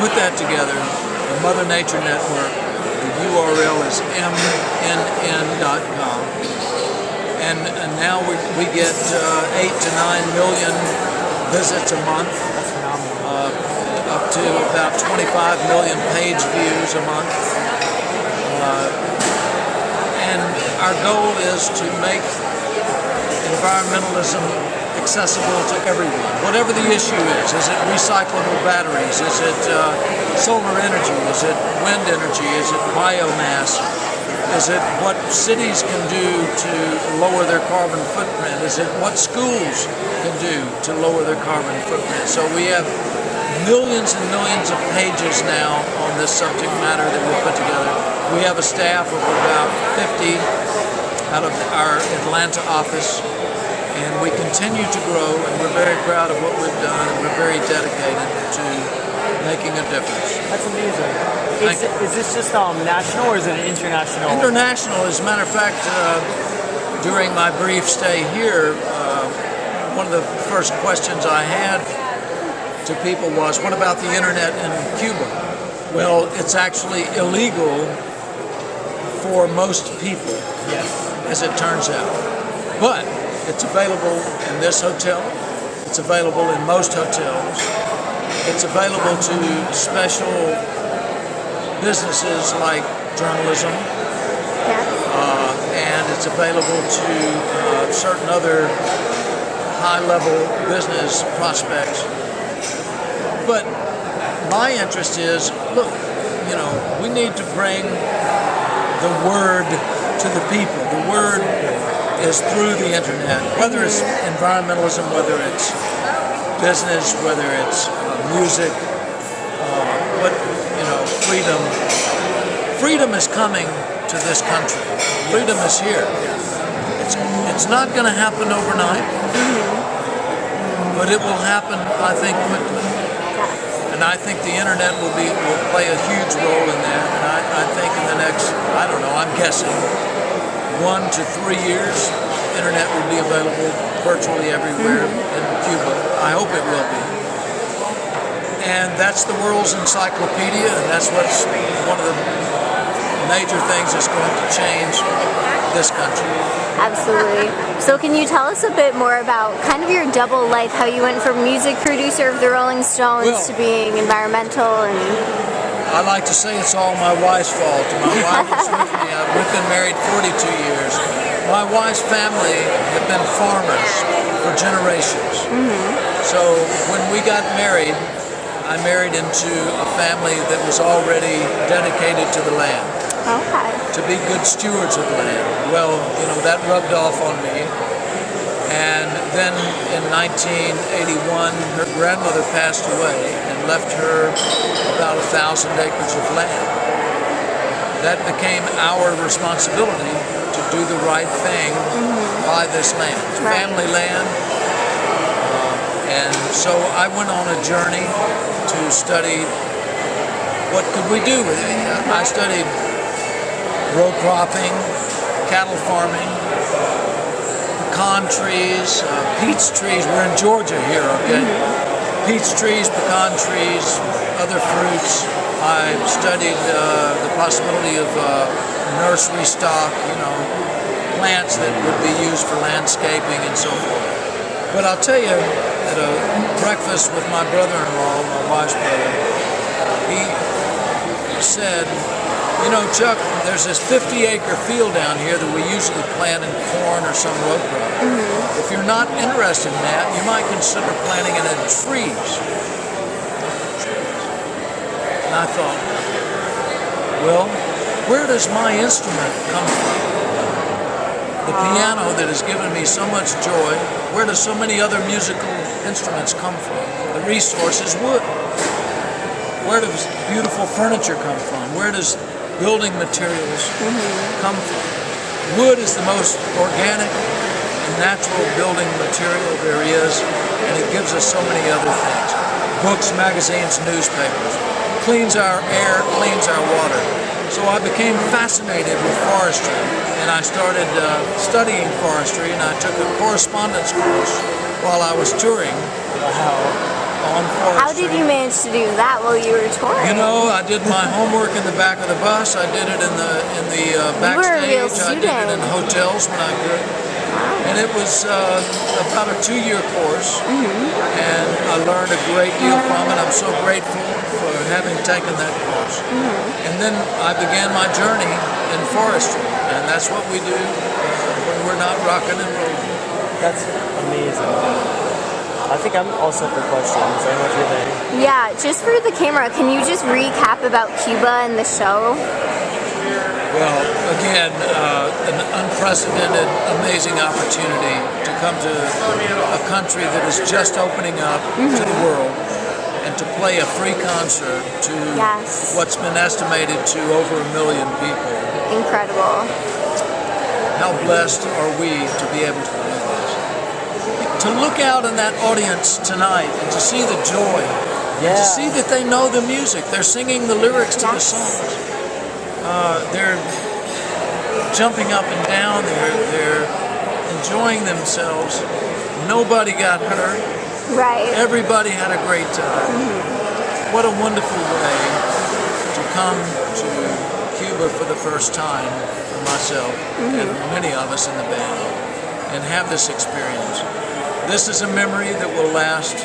put that together, the Mother Nature Network. The URL is mnn.com. And now we get 8 to 9 million visits a month. That's phenomenal. Up to about 25 million page views a month. And our goal is to make environmentalism accessible to everyone, whatever the issue is. Is it recyclable batteries? Is it solar energy? Is it wind energy? Is it biomass? Is it what cities can do to lower their carbon footprint? Is it what schools can do to lower their carbon footprint? So we have millions and millions of pages now on this subject matter that we put together. We have a staff of about 50 out of our Atlanta office, and we continue to grow, and we're very proud of what we've done, and we're very dedicated to making a difference. That's amazing. Is this just national or is it international? International. As a matter of fact, during my brief stay here, one of the first questions I had to people was, what about the internet in Cuba? Well, it's actually illegal for most people, yes, as it turns out. But it's available in this hotel. It's available in most hotels. It's available to special businesses like journalism, and it's available to certain other high-level business prospects. But my interest is, look, we need to bring the word to the people. The word is through the internet, whether it's environmentalism, whether it's business, whether it's music, freedom. Freedom is coming to this country. Freedom is here. It's not going to happen overnight, but it will happen, I think, quickly. And I think the internet will play a huge role in that. And I think in the next, I don't know, I'm guessing 1 to 3 years, internet will be available virtually everywhere in Cuba. I hope it will be. And that's the world's encyclopedia, and that's what's one of the major things that's going to change this country. Absolutely. So can you tell us a bit more about kind of your double life, how you went from music producer of the Rolling Stones to being environmental? And I like to say it's all my wife's fault. My wife is with me. We've been married 42 years. My wife's family have been farmers for generations. So when we got married, I married into a family that was already dedicated to the land. Okay. To be good stewards of the land. Well, that rubbed off on me. And then in 1981, her grandmother passed away and left her about 1,000 acres of land. That became our responsibility to do the right thing by this land. It's family land. And so I went on a journey to study what could we do with it. I studied row cropping, cattle farming, pecan trees, peach trees. We're in Georgia here, okay? Peach trees, pecan trees, other fruits. I studied the possibility of nursery stock, plants that would be used for landscaping and so forth. But I'll tell you, at a breakfast with my brother-in-law, my wife's brother, he said, Chuck, there's this 50-acre field down here that we usually plant in corn or some row crop. If you're not interested in that, you might consider planting it in trees. And I thought, well, where does my instrument come from? The piano that has given me so much joy, where do so many other musical instruments come from? The resource is wood. Where does beautiful furniture come from? Where does building materials come from? Wood is the most organic and natural building material there is, and it gives us so many other things. Books, magazines, newspapers. Cleans our air, cleans our water. So I became fascinated with forestry, and I started studying forestry, and I took a correspondence course while I was touring on forestry. How did you manage to do that while you were touring? You know, I did my homework in the back of the bus. I did it in the backstage. were a real I did it in student. hotels when I grew. And it was about a 2-year course, and I learned a great deal from it. I'm so grateful for having taken that course. And then I began my journey in forestry, and that's what we do when we're not rocking and rolling. That's amazing. I think I'm also for questions. I don't know if you're there. Yeah, just for the camera, can you just recap about Cuba and the show? Well, again, an unprecedented, amazing opportunity to come to a country that is just opening up to the world and to play a free concert to Yes. what's been estimated to over 1 million people. Incredible. How blessed are we to be able to do this? To look out in that audience tonight and to see the joy, and to see that they know the music, they're singing the lyrics to the songs. They're jumping up and down. They're enjoying themselves. Nobody got hurt. Right. Everybody had a great time. What a wonderful way to come to Cuba for the first time for myself and many of us in the band and have this experience. This is a memory that will last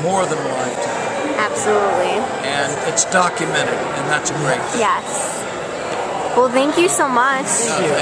more than a lifetime. Absolutely. And it's documented, and that's a great thing. Yes. Well, thank you so much. Thank you.